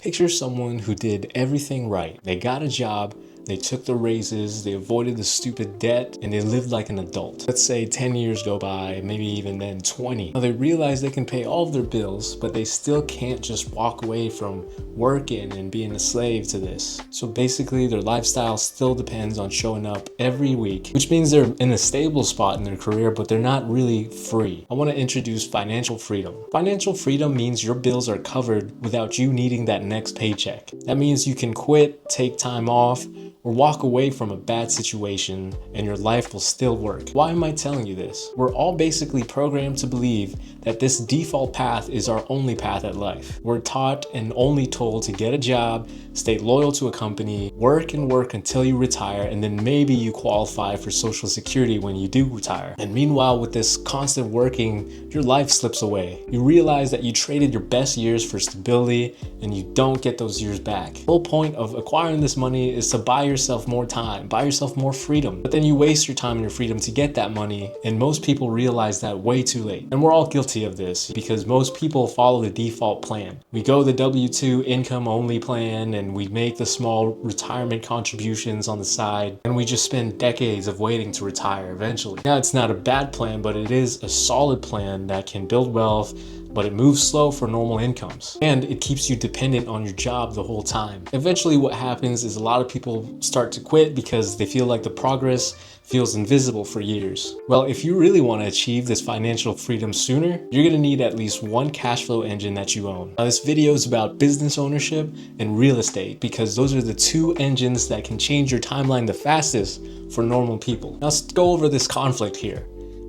Picture someone who did everything right. They got a job, they took the raises, they avoided the stupid debt, and they lived like an adult. Let's say 10 years go by, maybe even then 20. Now they realize they can pay all of their bills, but they still can't just walk away from working and being a slave to this. So basically their lifestyle still depends on showing up every week, which means they're in a stable spot in their career, but they're not really free. I want to introduce financial freedom. Financial freedom means your bills are covered without you needing that next paycheck. That means you can quit, take time off, or walk away from a bad situation and your life will still work. Why am I telling you this? We're all basically programmed to believe that this default path is our only path at life. We're taught and only told to get a job, stay loyal to a company, work and work until you retire, and then maybe you qualify for Social Security when you do retire. And meanwhile, with this constant working, your life slips away. You realize that you traded your best years for stability and you don't get those years back. The whole point of acquiring this money is to buy yourself more time, buy yourself more freedom. But then you waste your time and your freedom to get that money, and most people realize that way too late. And we're all guilty of this because most people follow the default plan. We go the W-2 income only plan and we make the small retirement contributions on the side, and we just spend decades of waiting to retire eventually. Now, it's not a bad plan, but it is a solid plan that can build wealth, but it moves slow for normal incomes, and it keeps you dependent on your job the whole time. Eventually what happens is a lot of people start to quit because they feel like the progress feels invisible for years. Well, if you really want to achieve this financial freedom sooner, you're going to need at least one cash flow engine that you own. Now, this video is about business ownership and real estate because those are the two engines that can change your timeline the fastest for normal people. Now let's go over this conflict here.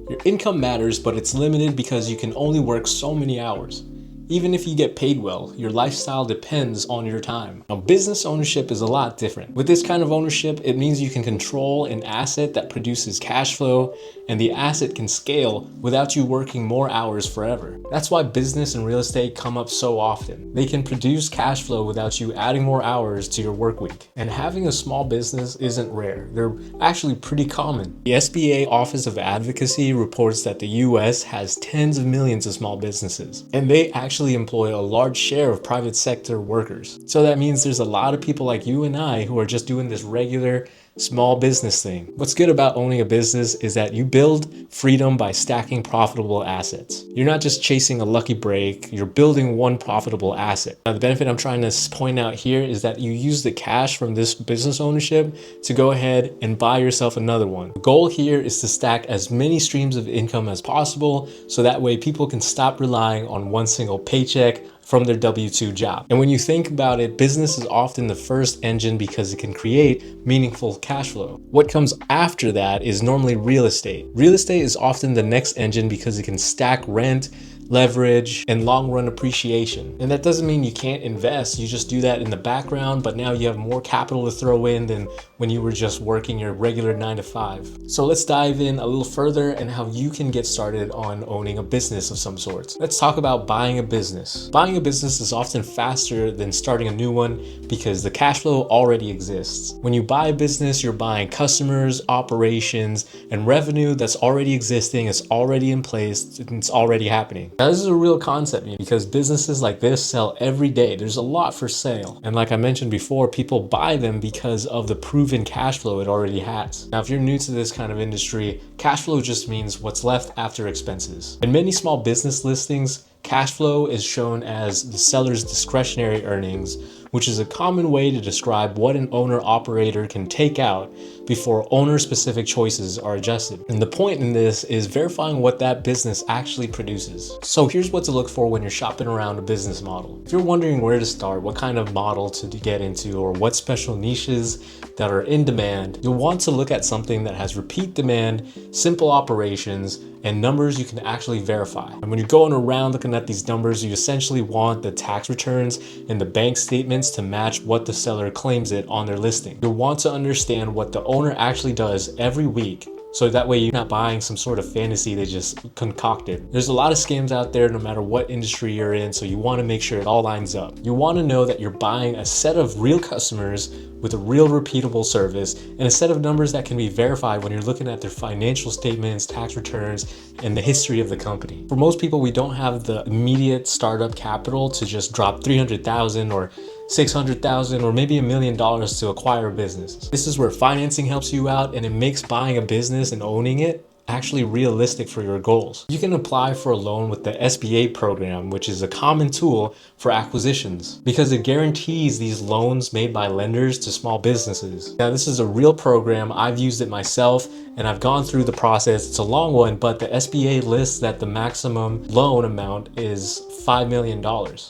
Your income matters, but it's limited because you can only work so many hours. Even if you get paid well, your lifestyle depends on your time. Now, business ownership is a lot different. With this kind of ownership, it means you can control an asset that produces cash flow, and the asset can scale without you working more hours forever. That's why business and real estate come up so often. They can produce cash flow without you adding more hours to your work week. And having a small business isn't rare. They're actually pretty common. The SBA Office of Advocacy reports that the US has tens of millions of small businesses, and they actually employ a large share of private sector workers. So that means there's a lot of people like you and I who are just doing this regular small business thing. What's good about owning a business is that you build freedom by stacking profitable assets. You're not just chasing a lucky break, you're building one profitable asset. Now, the benefit I'm trying to point out here is that you use the cash from this business ownership to go ahead and buy yourself another one. The goal here is to stack as many streams of income as possible so that way people can stop relying on one single paycheck from their W-2 job. And when you think about it, business is often the first engine because it can create meaningful cash flow. What comes after that is normally real estate. Real estate is often the next engine because it can stack rent, leverage, and long-run appreciation. And that doesn't mean you can't invest. You just do that in the background, but now you have more capital to throw in than when you were just working your regular 9-to-5. So let's dive in a little further and how you can get started on owning a business of some sort. Let's talk about buying a business. Buying a business is often faster than starting a new one because the cash flow already exists. When you buy a business, you're buying customers, operations, and revenue that's already existing, it's already in place, and it's already happening. Now, this is a real concept because businesses like this sell every day. There's a lot for sale. And like I mentioned before, people buy them because of the proven cash flow it already has. Now, if you're new to this kind of industry, cash flow just means what's left after expenses. In many small business listings, cash flow is shown as the seller's discretionary earnings, which is a common way to describe what an owner-operator can take out before owner-specific choices are adjusted. And the point in this is verifying what that business actually produces. So here's what to look for when you're shopping around a business model. If you're wondering where to start, what kind of model to get into, or what special niches that are in demand, you'll want to look at something that has repeat demand, simple operations, and numbers you can actually verify. And when you're going around looking at these numbers, you essentially want the tax returns and the bank statements to match what the seller claims it on their listing. You'll want to understand what the owner actually does every week, so that way you're not buying some sort of fantasy they just concocted. There's a lot of scams out there no matter what industry you're in, so you want to make sure it all lines up. You want to know that you're buying a set of real customers with a real repeatable service and a set of numbers that can be verified when you're looking at their financial statements, tax returns, and the history of the company. For most people, we don't have the immediate startup capital to just drop $300,000 or $600,000 or maybe $1 million to acquire a business. This is where financing helps you out, and it makes buying a business and owning it actually realistic for your goals. You can apply for a loan with the SBA program, which is a common tool for acquisitions, because it guarantees these loans made by lenders to small businesses. Now, this is a real program. I've used it myself and I've gone through the process. It's a long one, but the SBA lists that the maximum loan amount is $5 million.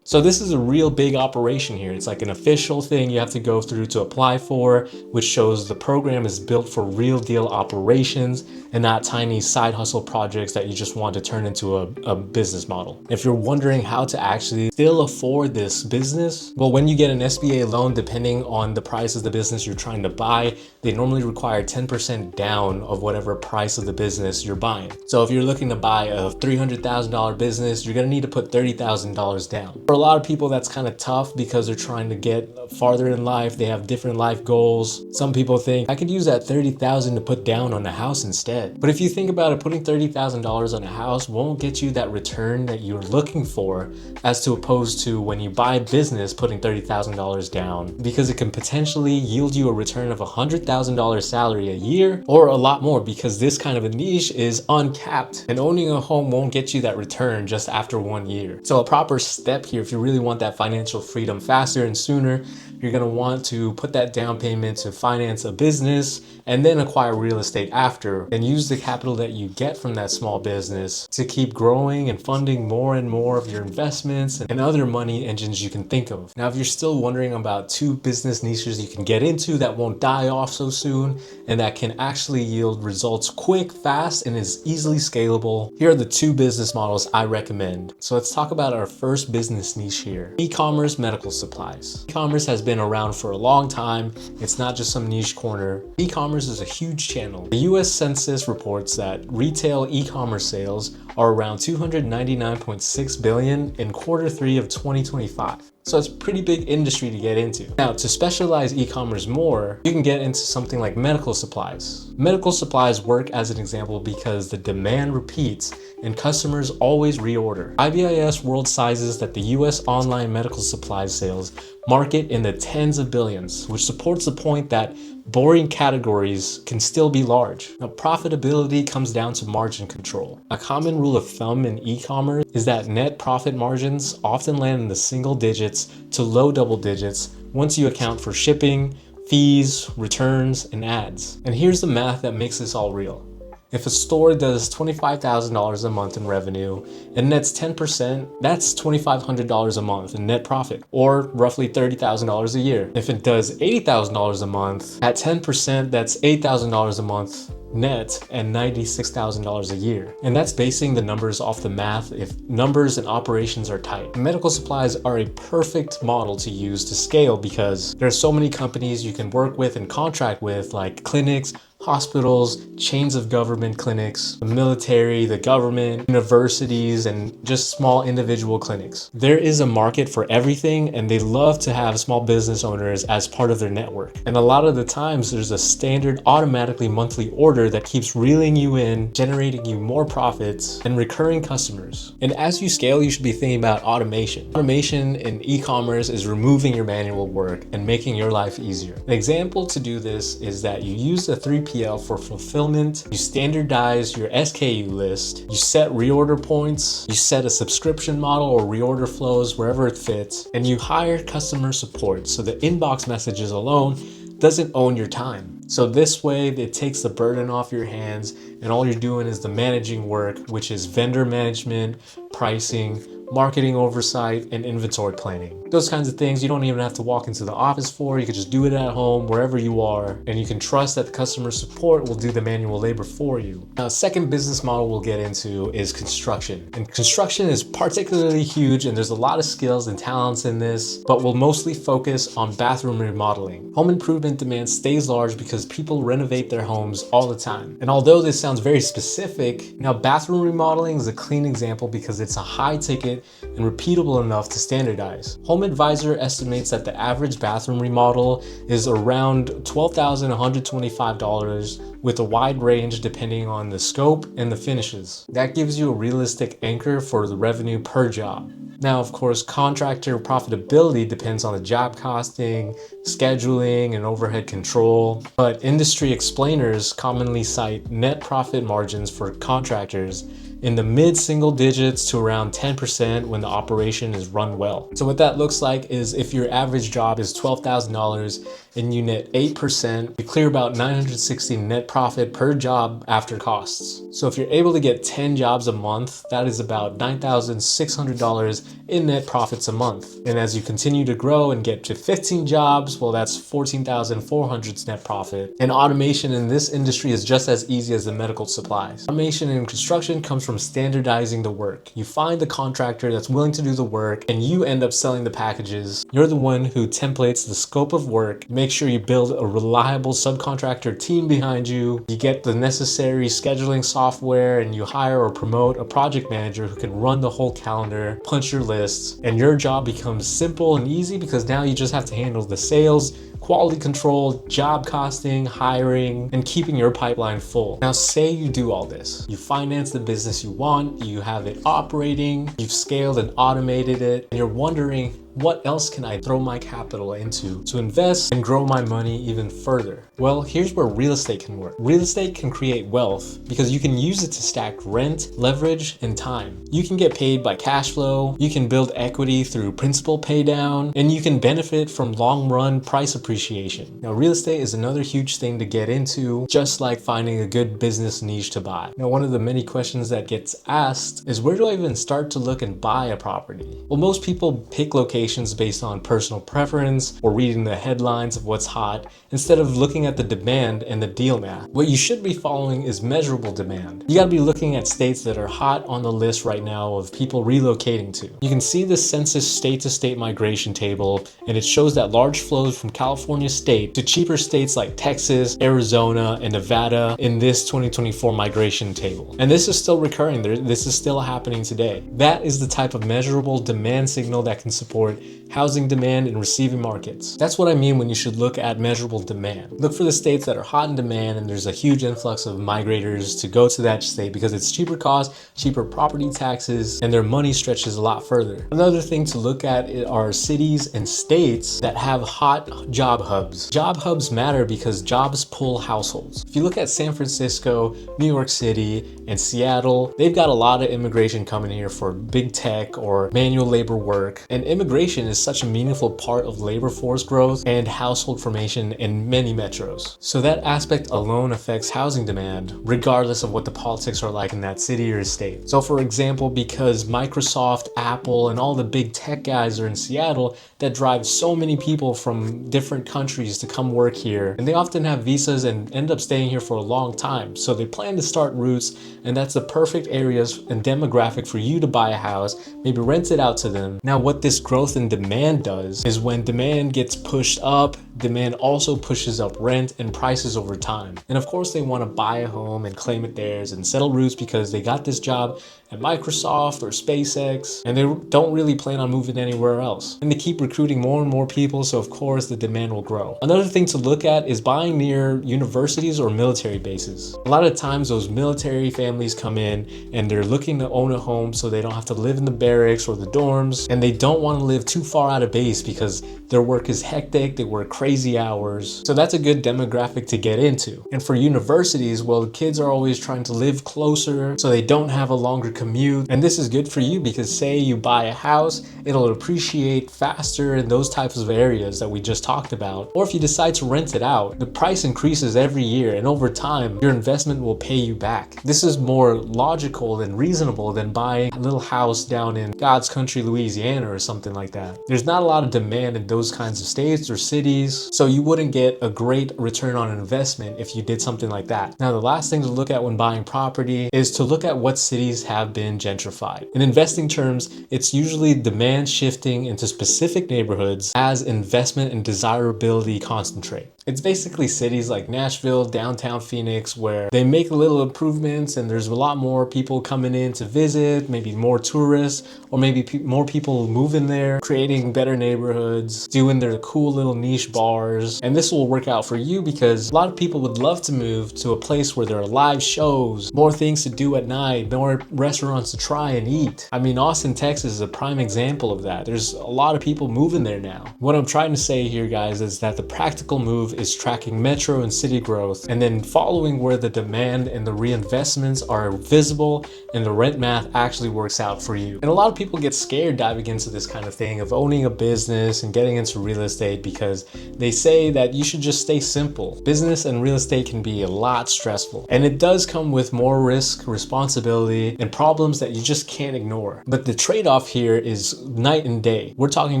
So this is a real big operation here. It's like an official thing you have to go through to apply for, which shows the program is built for real deal operations and not tiny side hustle projects that you just want to turn into a business model. If you're wondering how to actually still afford this business, well, when you get an SBA loan, depending on the price of the business you're trying to buy, they normally require 10% down of whatever price of the business you're buying. So if you're looking to buy a $300,000 business, you're gonna need to put $30,000 down. For a lot of people, that's kind of tough because they're trying to get farther in life. They have different life goals. Some people think I could use that $30,000 to put down on a house instead. But if you think about it, putting $30,000 on a house won't get you that return that you're looking for, as to opposed to when you buy a business, putting $30,000 down, because it can potentially yield you a return of $100,000 salary a year or a lot more, because this kind of a niche is uncapped, and owning a home won't get you that return just after 1 year. So a proper step here, if you really want that financial freedom faster and sooner, you're going to want to put that down payment to finance a business and then acquire real estate after, and use the capital that you get from that small business to keep growing and funding more and more of your investments and other money engines you can think of. Now, if you're still wondering about 2 business niches you can get into that won't die off so soon and that can actually yield results quick, fast, and is easily scalable, here are the 2 business models I recommend. So let's talk about our first business niche here: e-commerce medical supplies. E-commerce has been around for a long time. It's not just some niche corner. E-commerce is a huge channel. The US Census reports that retail e-commerce sales are around $299.6 billion in Q3 of 2025. So it's a pretty big industry to get into. Now, to specialize e-commerce more, you can get into something like medical supplies. Medical supplies work as an example because the demand repeats and customers always reorder. IBIS World sizes that the US online medical supplies sales market in the tens of billions, which supports the point that boring categories can still be large. Now, profitability comes down to margin control. A common rule of thumb in e-commerce is that net profit margins often land in the single digits to low double digits once you account for shipping, fees, returns, and ads. And here's the math that makes this all real. If a store does $25,000 a month in revenue and nets 10%, that's $2,500 a month in net profit, or roughly $30,000 a year. If it does $80,000 a month, at 10%, that's $8,000 a month net and $96,000 a year. And that's basing the numbers off the math if numbers and operations are tight. Medical supplies are a perfect model to use to scale because there are so many companies you can work with and contract with, like clinics, hospitals, chains of government clinics, the military, the government, universities, and just small individual clinics. There is a market for everything, and they love to have small business owners as part of their network. And a lot of the times there's a standard automatically monthly order that keeps reeling you in, generating you more profits and recurring customers. And as you scale, you should be thinking about automation. Automation in e-commerce is removing your manual work and making your life easier. An example to do this is that you use a 3PL for fulfillment, you standardize your SKU list, you set reorder points, you set a subscription model or reorder flows wherever it fits, and you hire customer support so the inbox messages alone doesn't own your time. So this way it takes the burden off your hands and all you're doing is the managing work, which is vendor management, pricing, marketing oversight, and inventory planning. Those kinds of things you don't even have to walk into the office for. You can just do it at home, wherever you are, and you can trust that the customer support will do the manual labor for you. Now, second business model we'll get into is construction. And construction is particularly huge, and there's a lot of skills and talents in this, but we'll mostly focus on bathroom remodeling. Home improvement demand stays large because people renovate their homes all the time. And although this sounds very specific, now bathroom remodeling is a clean example because it's a high ticket and repeatable enough to standardize. Home HomeAdvisor estimates that the average bathroom remodel is around $12,125 with a wide range depending on the scope and the finishes. That gives you a realistic anchor for the revenue per job. Now, of course, contractor profitability depends on the job costing, scheduling, and overhead control. But industry explainers commonly cite net profit margins for contractors in the mid-single digits to around 10% when the operation is run well. So what that looks like is if your average job is $12,000 and you net 8%, you clear about $960 net profit per job after costs. So if you're able to get 10 jobs a month, that is about $9,600 in net profits a month. And as you continue to grow and get to 15 jobs, well, that's $14,400 net profit. And automation in this industry is just as easy as the medical supplies. Automation in construction comes from standardizing the work. You find the contractor that's willing to do the work and you end up selling the packages. You're the one who templates the scope of work. Make sure you build a reliable subcontractor team behind you. You get the necessary scheduling software and you hire or promote a project manager who can run the whole calendar, punch your lists, and your job becomes simple and easy because now you just have to handle the sales, quality control, job costing, hiring, and keeping your pipeline full. Now, say you do all this. You finance the business you want, you have it operating, you've scaled and automated it, and you're wondering, what else can I throw my capital into to invest and grow my money even further? Well, here's where real estate can work. Real estate can create wealth because you can use it to stack rent, leverage, and time. You can get paid by cash flow, you can build equity through principal pay down, and you can benefit from long-run price appreciation. Now, real estate is another huge thing to get into, just like finding a good business niche to buy. Now, one of the many questions that gets asked is, where do I even start to look and buy a property? Well, most people pick locations based on personal preference or reading the headlines of what's hot instead of looking at the demand and the deal math. What you should be following is measurable demand. You got to be looking at states that are hot on the list right now of people relocating to. You can see the census state-to-state migration table, and it shows that large flows from California state to cheaper states like Texas, Arizona, and Nevada in this 2024 migration table. And this is still recurring. This is still happening today. That is the type of measurable demand signal that can support housing demand in receiving markets. That's what I mean when you should look at measurable demand. Look for the states that are hot in demand and there's a huge influx of migrators to go to that state because it's cheaper cost, cheaper property taxes, and their money stretches a lot further. Another thing to look at are cities and states that have hot job hubs. Job hubs matter because jobs pull households. If you look at San Francisco, New York City, and Seattle, they've got a lot of immigration coming here for big tech or manual labor work, and immigration is such a meaningful part of labor force growth and household formation in many metros. So that aspect alone affects housing demand, regardless of what the politics are like in that city or state. So for example, because Microsoft, Apple, and all the big tech guys are in Seattle, that drives so many people from different countries to come work here. And they often have visas and end up staying here for a long time. So they plan to start roots, and that's the perfect areas and demographic for you to buy a house, maybe rent it out to them. Now, what this growth in demand does is when demand gets pushed up, demand also pushes up rent and prices over time. And of course, they want to buy a home and claim it theirs and settle roots because they got this job at Microsoft or SpaceX and they don't really plan on moving anywhere else. And they keep recruiting more and more people, so of course the demand will grow. Another thing to look at is buying near universities or military bases. A lot of times those military families come in and they're looking to own a home so they don't have to live in the barracks or the dorms, and they don't want to live too far out of base because their work is hectic, they work crazy hours. So that's a good demographic to get into. And for universities, well, the kids are always trying to live closer so they don't have a longer commute. And this is good for you because say you buy a house, it'll appreciate faster in those types of areas that we just talked about. Or if you decide to rent it out, the price increases every year and over time, your investment will pay you back. This is more logical and reasonable than buying a little house down in God's country, Louisiana or something like that. There's not a lot of demand in those kinds of states or cities, so you wouldn't get a great return on investment if you did something like that. Now, the last thing to look at when buying property is to look at what cities have been gentrified. In investing terms, it's usually demand shifting into specific neighborhoods as investment and desirability concentrate. It's basically cities like Nashville, downtown Phoenix, where they make little improvements and there's a lot more people coming in to visit, maybe more tourists, or maybe more people moving there, creating finding better neighborhoods, doing their cool little niche bars. And this will work out for you because a lot of people would love to move to a place where there are live shows, more things to do at night, more restaurants to try and eat. I mean, Austin, Texas is a prime example of that. There's a lot of people moving there now. What I'm trying to say here, guys, is that the practical move is tracking metro and city growth and then following where the demand and the reinvestments are visible and the rent math actually works out for you. And a lot of people get scared diving into this kind of thing of owning a business and getting into real estate because they say that you should just stay simple. Business and real estate can be a lot stressful, and it does come with more risk, responsibility, and problems that you just can't ignore. But the trade-off here is night and day. We're talking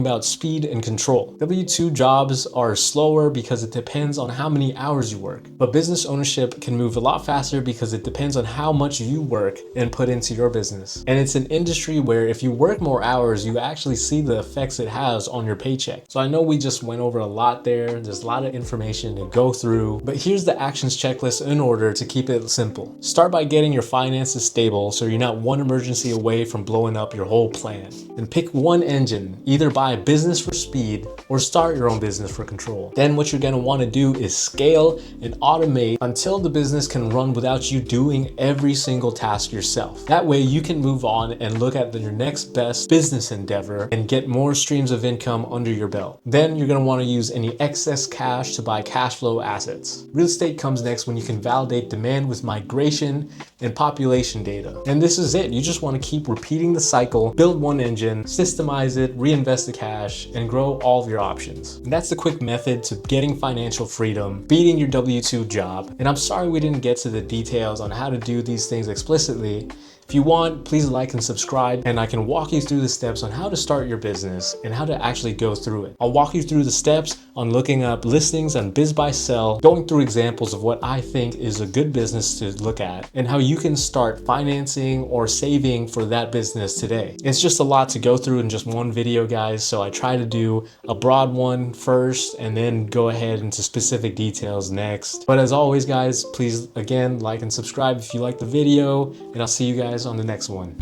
about speed and control. W-2 jobs are slower because it depends on how many hours you work, but business ownership can move a lot faster because it depends on how much you work and put into your business. And it's an industry where if you work more hours, you actually see the effects it has on your paycheck. So I know we just went over a lot there. There's a lot of information to go through, but here's the actions checklist in order to keep it simple. Start by getting your finances stable so you're not one emergency away from blowing up your whole plan. And pick one engine, either buy a business for speed or start your own business for control. Then what you're gonna wanna do is scale and automate until the business can run without you doing every single task yourself. That way you can move on and look at your next best business endeavor and get more streams of income under your belt. Then you're gonna wanna use any excess cash to buy cash flow assets. Real estate comes next when you can validate demand with migration and population data. And this is it. You just wanna keep repeating the cycle, build one engine, systemize it, reinvest the cash, and grow all of your options. And that's the quick method to getting financial freedom, beating your W-2 job. And I'm sorry we didn't get to the details on how to do these things explicitly. If you want, please like and subscribe, and I can walk you through the steps on how to start your business and how to actually go through it. I'll walk you through the steps on looking up listings on BizBuySell, going through examples of what I think is a good business to look at, and how you can start financing or saving for that business today. It's just a lot to go through in just one video, guys, so I try to do a broad one first and then go ahead into specific details next. But as always, guys, please again like and subscribe if you like the video, and I'll see you guys on the next one.